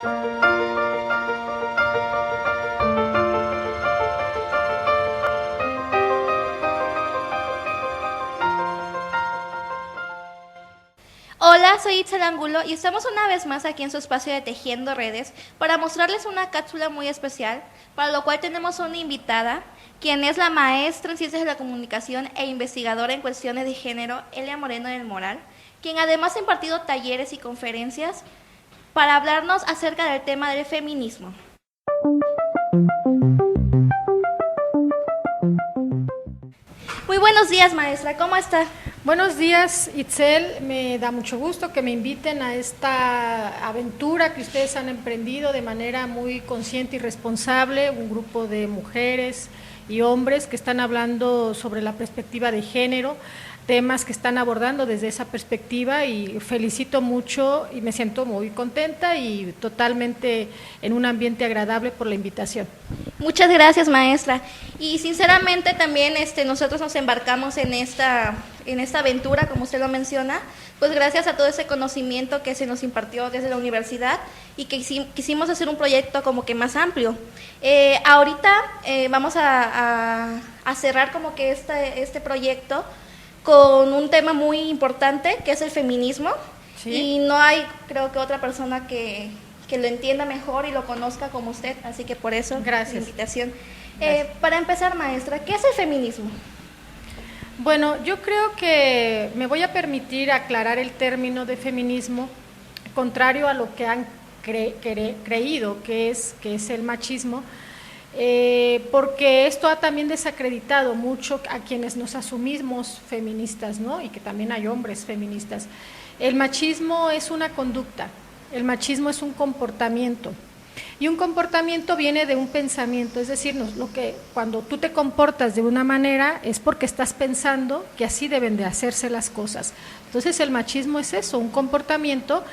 Hola, soy Itzel Angulo y estamos una vez más aquí en su espacio de Tejiendo Redes para mostrarles una cápsula muy especial, para lo cual tenemos una invitada, quien es la maestra en Ciencias de la Comunicación e investigadora en cuestiones de género, Elia Moreno del Moral, quien además ha impartido talleres y conferencias para hablarnos acerca del tema del feminismo. Muy buenos días, maestra, ¿cómo está? Buenos días, Itzel, me da mucho gusto que me inviten a esta aventura que ustedes han emprendido de manera muy consciente y responsable, un grupo de mujeres y hombres que están hablando sobre la perspectiva de género, temas que están abordando desde esa perspectiva, y felicito mucho y me siento muy contenta y totalmente en un ambiente agradable por la invitación. Muchas gracias, maestra. Y sinceramente también nosotros nos embarcamos en esta aventura, como usted lo menciona, pues gracias a todo ese conocimiento que se nos impartió desde la universidad y que quisimos hacer un proyecto como que más amplio. Ahorita vamos a cerrar como que este proyecto con un tema muy importante, que es el feminismo. ¿Sí? Y no hay, creo que, otra persona que lo entienda mejor y lo conozca como usted, así que por eso gracias. La invitación. Para empezar, maestra, ¿qué es el feminismo? Bueno, yo creo que me voy a permitir aclarar el término de feminismo, contrario a lo que han creído que es el machismo, porque esto ha también desacreditado mucho a quienes nos asumimos feministas, ¿no? Y que también hay hombres feministas. El machismo es una conducta, el machismo es un comportamiento, y un comportamiento viene de un pensamiento, es decir, cuando tú te comportas de una manera es porque estás pensando que así deben de hacerse las cosas. Entonces el machismo es eso, un comportamiento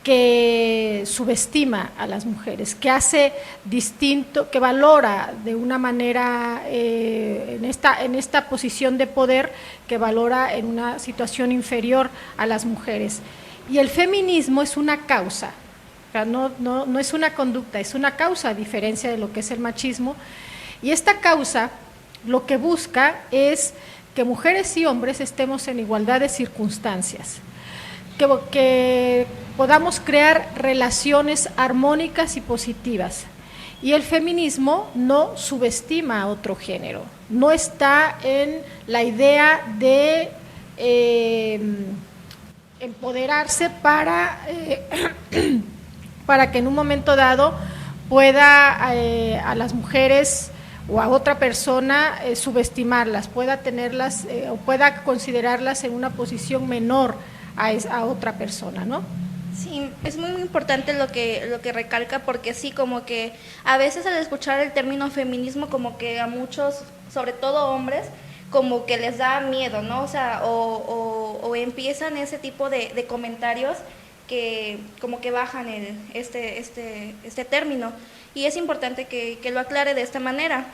que subestima a las mujeres, que hace distinto, que valora de una manera en esta posición de poder, que valora en una situación inferior a las mujeres. Y el feminismo es una causa, o sea, no es una conducta, es una causa, a diferencia de lo que es el machismo. Y esta causa lo que busca es que mujeres y hombres estemos en igualdad de circunstancias, que podamos crear relaciones armónicas y positivas. Y el feminismo no subestima a otro género, no está en la idea de empoderarse para que en un momento dado pueda a las mujeres o a otra persona subestimarlas, pueda tenerlas o pueda considerarlas en una posición menor a otra persona, ¿no? Sí, es muy importante lo que recalca, porque sí, como que a veces al escuchar el término feminismo, como que a muchos, sobre todo hombres, como que les da miedo, ¿no? O sea, o empiezan ese tipo de comentarios que como que bajan este término, y es importante que lo aclare de esta manera.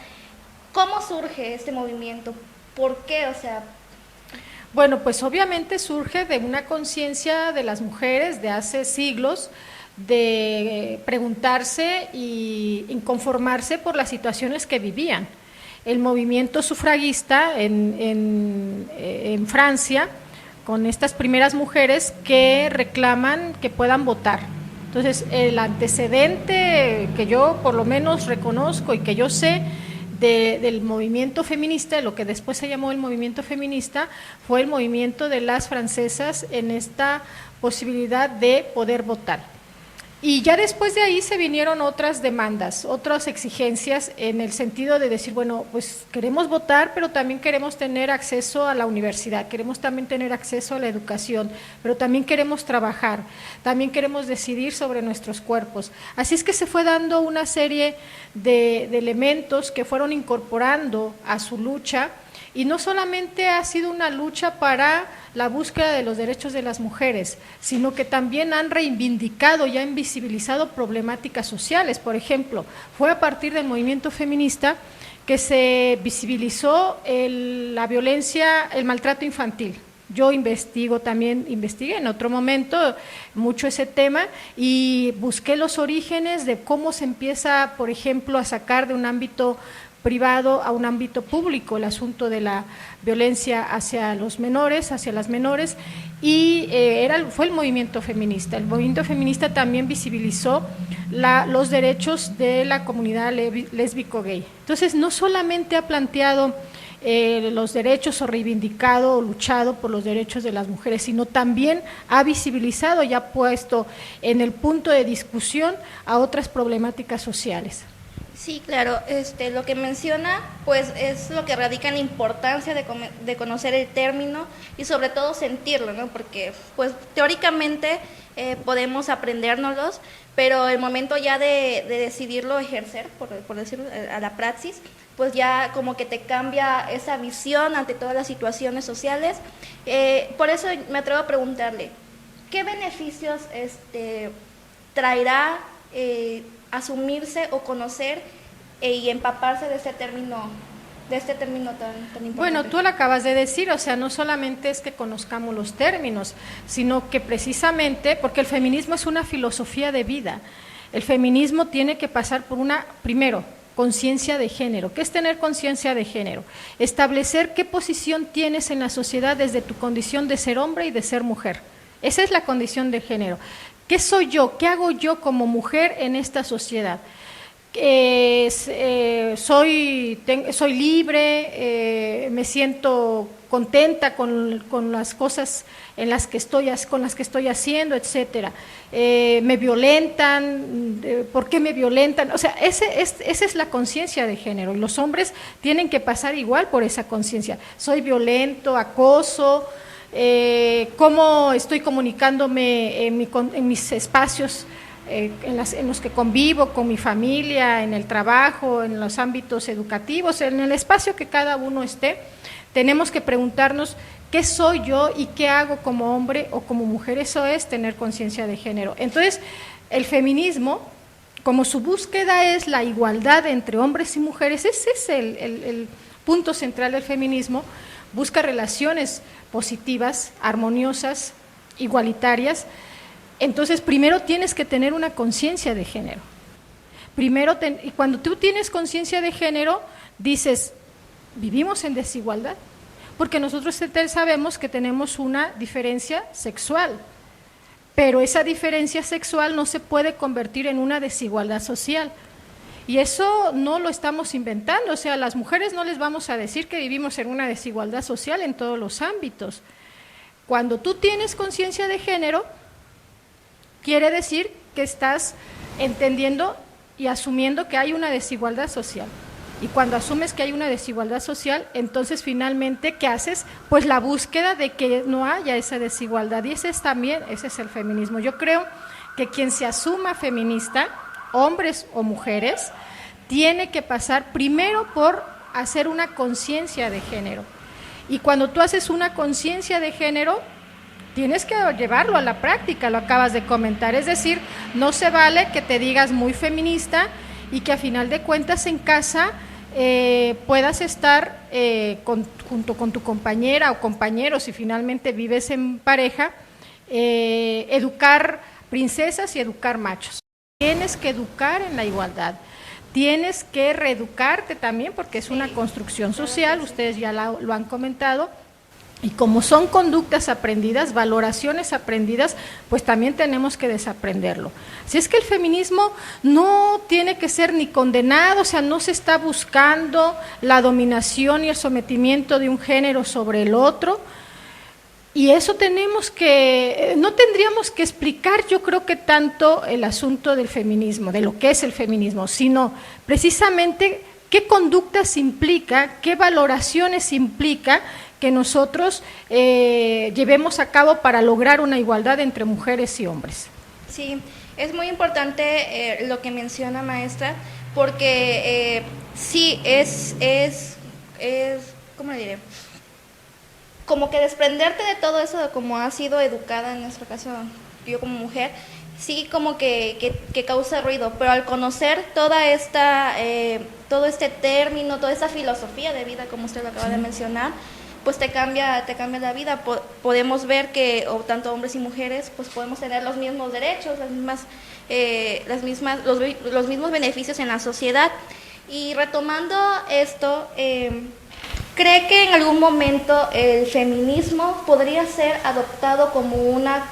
¿Cómo surge este movimiento? ¿Por qué? O sea, bueno, pues obviamente surge de una conciencia de las mujeres de hace siglos, de preguntarse y inconformarse por las situaciones que vivían. El movimiento sufragista en Francia, con estas primeras mujeres que reclaman que puedan votar. Entonces, el antecedente que yo por lo menos reconozco y que yo sé del movimiento feminista, lo que después se llamó el movimiento feminista, fue el movimiento de las francesas en esta posibilidad de poder votar. Y ya después de ahí se vinieron otras demandas, otras exigencias, en el sentido de decir, bueno, pues queremos votar, pero también queremos tener acceso a la universidad, queremos también tener acceso a la educación, pero también queremos trabajar, también queremos decidir sobre nuestros cuerpos. Así es que se fue dando una serie de elementos que fueron incorporando a su lucha, y no solamente ha sido una lucha para la búsqueda de los derechos de las mujeres, sino que también han reivindicado y han visibilizado problemáticas sociales. Por ejemplo, fue a partir del movimiento feminista que se visibilizó la violencia, el maltrato infantil, Yo investigué en otro momento mucho ese tema y busqué los orígenes de cómo se empieza, por ejemplo, a sacar de un ámbito privado a un ámbito público el asunto de la violencia hacia los menores, hacia las menores, y fue el movimiento feminista. El movimiento feminista también visibilizó los derechos de la comunidad lésbico-gay. Entonces, no solamente ha planteado los derechos o reivindicado o luchado por los derechos de las mujeres, sino también ha visibilizado y ha puesto en el punto de discusión a otras problemáticas sociales. Sí, claro, lo que menciona pues es lo que radica en la importancia de conocer el término y sobre todo sentirlo, ¿no? Porque pues teóricamente podemos aprendérnoslos, pero el momento ya de decidirlo ejercer, por decirlo, a la praxis, pues ya como que te cambia esa visión ante todas las situaciones sociales. Por eso me atrevo a preguntarle, ¿qué beneficios traerá asumirse o conocer y empaparse de este término tan importante? Bueno, tú lo acabas de decir, o sea, no solamente es que conozcamos los términos, sino que precisamente, porque el feminismo es una filosofía de vida, el feminismo tiene que pasar por primero, conciencia de género. ¿Qué es tener conciencia de género? Establecer qué posición tienes en la sociedad desde tu condición de ser hombre y de ser mujer. Esa es la condición de género. ¿Qué soy yo? ¿Qué hago yo como mujer en esta sociedad? Soy libre, me siento contenta con las cosas con las que estoy haciendo, etcétera. Me violentan, ¿por qué me violentan? O sea, esa es la conciencia de género, y los hombres tienen que pasar igual por esa conciencia. Soy violento, acoso, cómo estoy comunicándome en mis espacios en los que convivo con mi familia, en el trabajo, en los ámbitos educativos, en el espacio que cada uno esté. Tenemos que preguntarnos qué soy yo y qué hago como hombre o como mujer. Eso es tener conciencia de género. Entonces, el feminismo, como su búsqueda es la igualdad entre hombres y mujeres, ese es el punto central del feminismo. Busca relaciones positivas, armoniosas, igualitarias. Entonces, primero tienes que tener una conciencia de género. Y cuando tú tienes conciencia de género, dices, ¿vivimos en desigualdad? Porque nosotros sabemos que tenemos una diferencia sexual, pero esa diferencia sexual no se puede convertir en una desigualdad social. Y eso no lo estamos inventando, o sea, a las mujeres no les vamos a decir que vivimos en una desigualdad social en todos los ámbitos. Cuando tú tienes conciencia de género, quiere decir que estás entendiendo y asumiendo que hay una desigualdad social. Y cuando asumes que hay una desigualdad social, entonces finalmente, ¿qué haces? Pues la búsqueda de que no haya esa desigualdad. Y ese es el feminismo. Yo creo que quien se asuma feminista, hombres o mujeres, tiene que pasar primero por hacer una conciencia de género. Y cuando tú haces una conciencia de género, tienes que llevarlo a la práctica, lo acabas de comentar. Es decir, no se vale que te digas muy feminista y que a final de cuentas en casa puedas estar junto con tu compañera o compañero, si finalmente vives en pareja, educar princesas y educar machos. Tienes que educar en la igualdad. Tienes que reeducarte también porque es una construcción social, ustedes ya lo han comentado. Y como son conductas aprendidas, valoraciones aprendidas, pues también tenemos que desaprenderlo. Así es que el feminismo no tiene que ser ni condenado, o sea, no se está buscando la dominación y el sometimiento de un género sobre el otro. Y eso no tendríamos que explicar, yo creo que tanto el asunto del feminismo, de lo que es el feminismo, sino precisamente qué conductas implica, qué valoraciones implica que nosotros llevemos a cabo para lograr una igualdad entre mujeres y hombres. Sí, es muy importante lo que menciona, maestra, porque sí, ¿cómo le diré? Como que desprenderte de todo eso, de cómo has sido educada, en nuestro caso, yo como mujer, sí como que causa ruido, pero al conocer todo este término, toda esta filosofía de vida, como usted lo acaba de mencionar, pues te cambia la vida. Podemos ver que tanto hombres y mujeres pues podemos tener los mismos derechos, los mismos beneficios en la sociedad. Y retomando esto, ¿cree que en algún momento el feminismo podría ser adoptado como una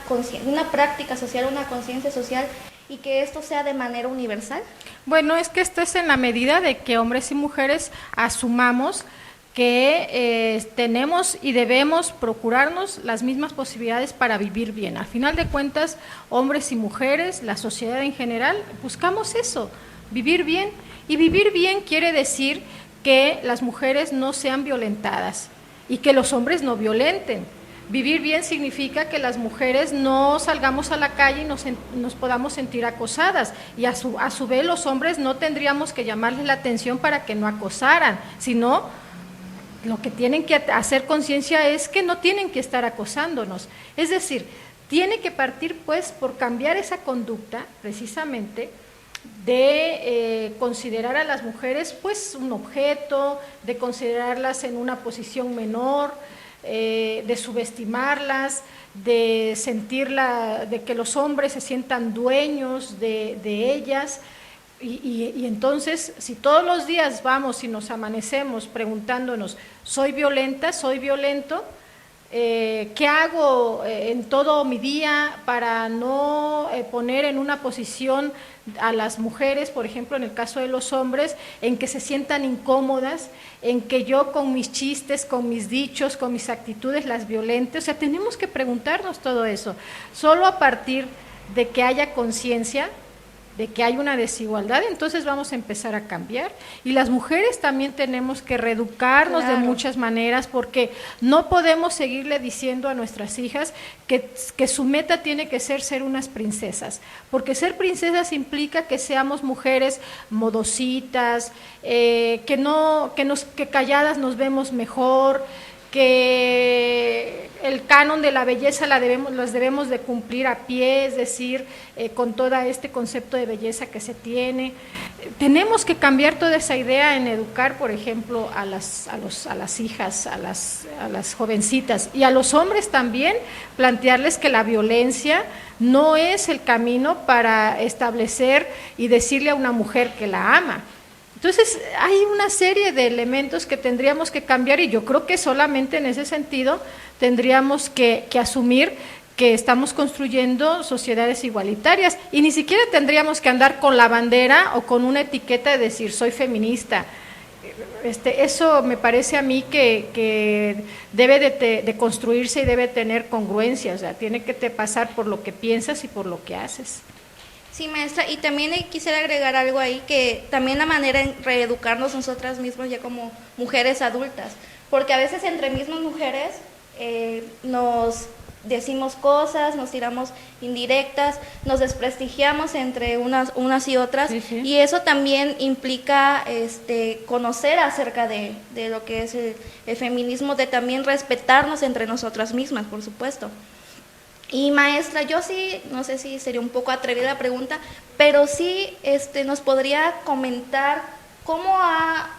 práctica social, una conciencia social, y que esto sea de manera universal? Bueno, es que esto es en la medida de que hombres y mujeres asumamos que tenemos y debemos procurarnos las mismas posibilidades para vivir bien. Al final de cuentas, hombres y mujeres, la sociedad en general, buscamos eso, vivir bien. Y vivir bien quiere decir que las mujeres no sean violentadas y que los hombres no violenten. Vivir bien significa que las mujeres no salgamos a la calle y nos podamos sentir acosadas, y a su vez los hombres no tendríamos que llamarles la atención para que no acosaran, sino lo que tienen que hacer conciencia es que no tienen que estar acosándonos. Es decir, tiene que partir pues por cambiar esa conducta precisamente de considerar a las mujeres pues un objeto, de considerarlas en una posición menor, de subestimarlas, de de que los hombres se sientan dueños de ellas. Y entonces, si todos los días vamos y nos amanecemos preguntándonos, ¿soy violenta, soy violento? ¿Qué hago en todo mi día para no poner en una posición a las mujeres, por ejemplo, en el caso de los hombres, en que se sientan incómodas, en que yo con mis chistes, con mis dichos, con mis actitudes las violente? O sea, tenemos que preguntarnos todo eso. Solo a partir de que haya conciencia de que hay una desigualdad, entonces vamos a empezar a cambiar. Y las mujeres también tenemos que reeducarnos de muchas maneras, porque no podemos seguirle diciendo a nuestras hijas que su meta tiene que ser unas princesas, porque ser princesas implica que seamos mujeres modositas, que calladas nos vemos mejor, que el canon de la belleza los debemos de cumplir a pie, es decir, con todo este concepto de belleza que se tiene. Tenemos que cambiar toda esa idea en educar, por ejemplo, a las hijas, a las jovencitas, y a los hombres también, plantearles que la violencia no es el camino para establecer y decirle a una mujer que la ama. Entonces, hay una serie de elementos que tendríamos que cambiar, y yo creo que solamente en ese sentido tendríamos que asumir que estamos construyendo sociedades igualitarias, y ni siquiera tendríamos que andar con la bandera o con una etiqueta de decir soy feminista. Eso me parece a mí que debe de construirse y debe tener congruencia, o sea, tiene que pasar por lo que piensas y por lo que haces. Sí, maestra, y también quisiera agregar algo ahí, que también la manera en reeducarnos nosotras mismas ya como mujeres adultas, porque a veces entre mismas mujeres nos decimos cosas, nos tiramos indirectas, nos desprestigiamos entre unas y otras, sí. Y eso también implica conocer acerca de lo que es el feminismo, de también respetarnos entre nosotras mismas, por supuesto. Y maestra, yo sí, no sé si sería un poco atrevida la pregunta, pero sí nos podría comentar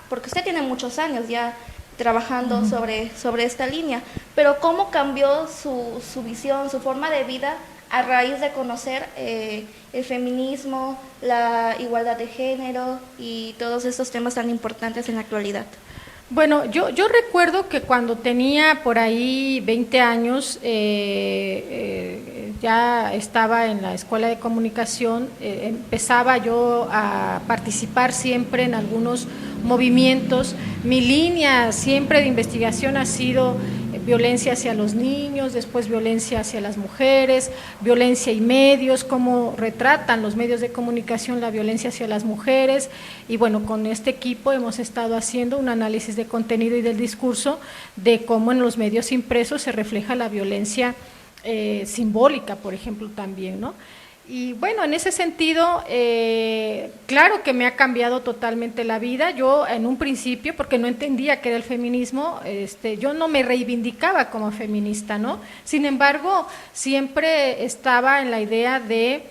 porque usted tiene muchos años ya trabajando sobre esta línea, pero cómo cambió su visión, su forma de vida a raíz de conocer el feminismo, la igualdad de género y todos estos temas tan importantes en la actualidad. Bueno, yo recuerdo que cuando tenía por ahí 20 años, ya estaba en la escuela de comunicación, empezaba yo a participar siempre en algunos movimientos. Mi línea siempre de investigación ha sido violencia hacia los niños, después violencia hacia las mujeres, violencia y medios, cómo retratan los medios de comunicación la violencia hacia las mujeres, y bueno, con este equipo hemos estado haciendo un análisis de contenido y del discurso de cómo en los medios impresos se refleja la violencia simbólica, por ejemplo, también, ¿no? Y bueno, en ese sentido, claro que me ha cambiado totalmente la vida. Yo en un principio, porque no entendía qué era el feminismo, yo no me reivindicaba como feminista, ¿no? Sin embargo, siempre estaba en la idea de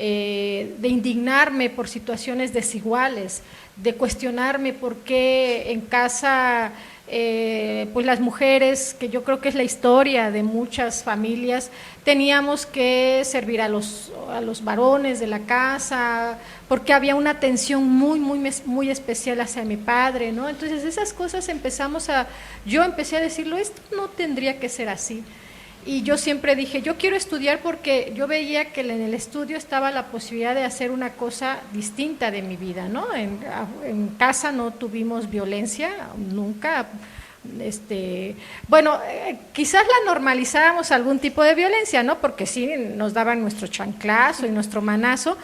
de indignarme por situaciones desiguales, de cuestionarme por qué en casa pues las mujeres, que yo creo que es la historia de muchas familias, teníamos que servir a los varones de la casa, porque había una atención muy especial hacia mi padre, ¿no? Entonces esas cosas yo empecé a decirlo, esto no tendría que ser así. Y yo siempre dije, yo quiero estudiar porque yo veía que en el estudio estaba la posibilidad de hacer una cosa distinta de mi vida, ¿no? En casa no tuvimos violencia, nunca. Bueno, quizás la normalizábamos algún tipo de violencia, ¿no? Porque sí nos daban nuestro chanclazo y nuestro manazo,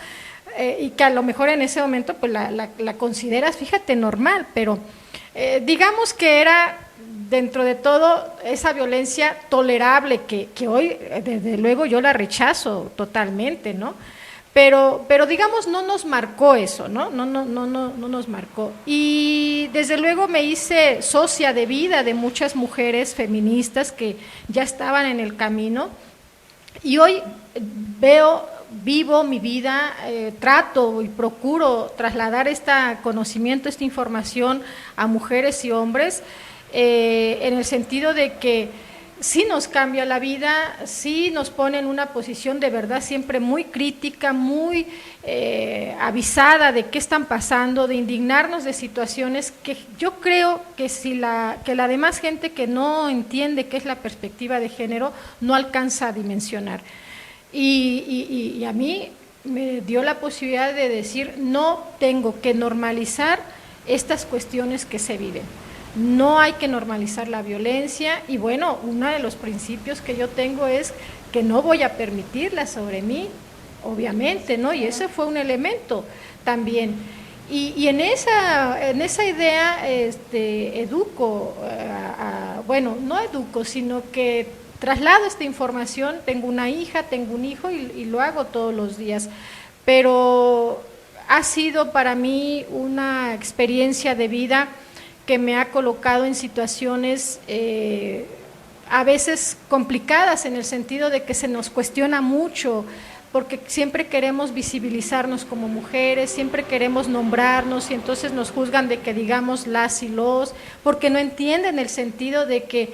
y que a lo mejor en ese momento pues la consideras, fíjate, normal, pero digamos que era dentro de todo esa violencia tolerable que hoy desde luego yo la rechazo totalmente, ¿no? Pero digamos no nos marcó eso, ¿no? No nos marcó. Y desde luego me hice socia de vida de muchas mujeres feministas que ya estaban en el camino, y hoy vivo mi vida, trato y procuro trasladar este conocimiento, esta información a mujeres y hombres, en el sentido de que sí nos cambia la vida, sí nos pone en una posición de verdad siempre muy crítica, muy avisada de qué están pasando, de indignarnos de situaciones que yo creo que que la demás gente que no entiende qué es la perspectiva de género no alcanza a dimensionar. Y a mí me dio la posibilidad de decir, no tengo que normalizar estas cuestiones que se viven. No hay que normalizar la violencia, y bueno, uno de los principios que yo tengo es que no voy a permitirla sobre mí, obviamente, ¿no? Y ese fue un elemento también. Y en esa idea educo, bueno, no educo, sino que traslado esta información. Tengo una hija, tengo un hijo y lo hago todos los días, pero ha sido para mí una experiencia de vida que me ha colocado en situaciones a veces complicadas, en el sentido de que se nos cuestiona mucho, porque siempre queremos visibilizarnos como mujeres, siempre queremos nombrarnos, y entonces nos juzgan de que digamos las y los, porque no entienden el sentido de que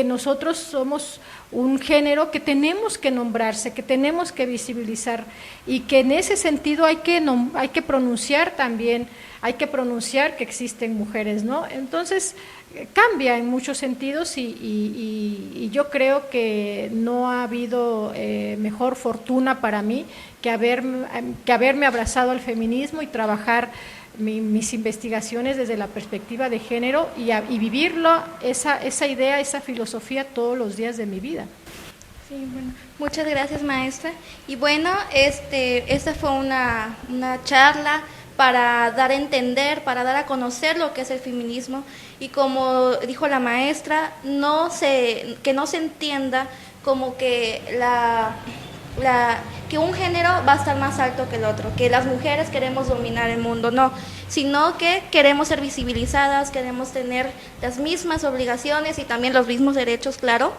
nosotros somos un género que tenemos que nombrarse, que tenemos que visibilizar, y que en ese sentido hay que pronunciar también, hay que pronunciar que existen mujeres, ¿no? Entonces cambia en muchos sentidos, y yo creo que no ha habido mejor fortuna para mí que haberme abrazado al feminismo y trabajar mis investigaciones desde la perspectiva de género y vivirlo, esa idea, esa filosofía todos los días de mi vida. Sí, bueno, muchas gracias, maestra. Y bueno, esta fue una charla para dar a entender, para dar a conocer lo que es el feminismo, y como dijo la maestra, que no se entienda como que que un género va a estar más alto que el otro, que las mujeres queremos dominar el mundo, no, sino que queremos ser visibilizadas, queremos tener las mismas obligaciones y también los mismos derechos, claro,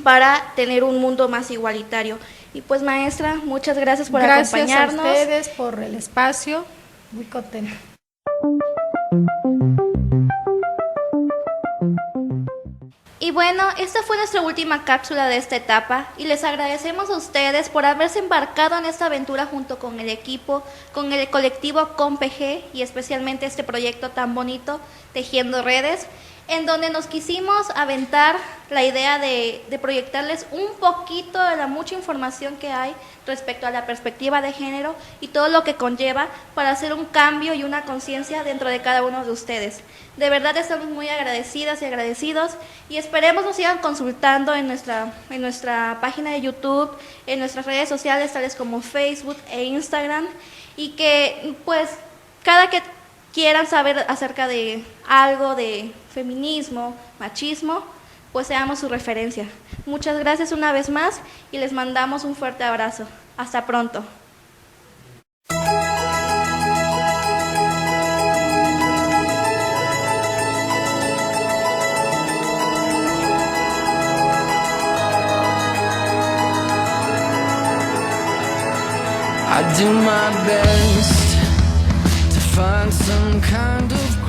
para tener un mundo más igualitario. Y pues, maestra, muchas gracias por acompañarnos. Gracias a ustedes por el espacio, muy contenta. Y bueno, esta fue nuestra última cápsula de esta etapa, y les agradecemos a ustedes por haberse embarcado en esta aventura junto con el equipo, con el colectivo COMPG, y especialmente este proyecto tan bonito, Tejiendo Redes, en donde nos quisimos aventar la idea de proyectarles un poquito de la mucha información que hay respecto a la perspectiva de género y todo lo que conlleva para hacer un cambio y una conciencia dentro de cada uno de ustedes. De verdad estamos muy agradecidas y agradecidos, y esperemos nos sigan consultando en nuestra página de YouTube, en nuestras redes sociales tales como Facebook e Instagram, y que pues cada que quieran saber acerca de algo de feminismo, machismo, pues seamos su referencia. Muchas gracias una vez más y les mandamos un fuerte abrazo. Hasta pronto. I do my best to find some kind of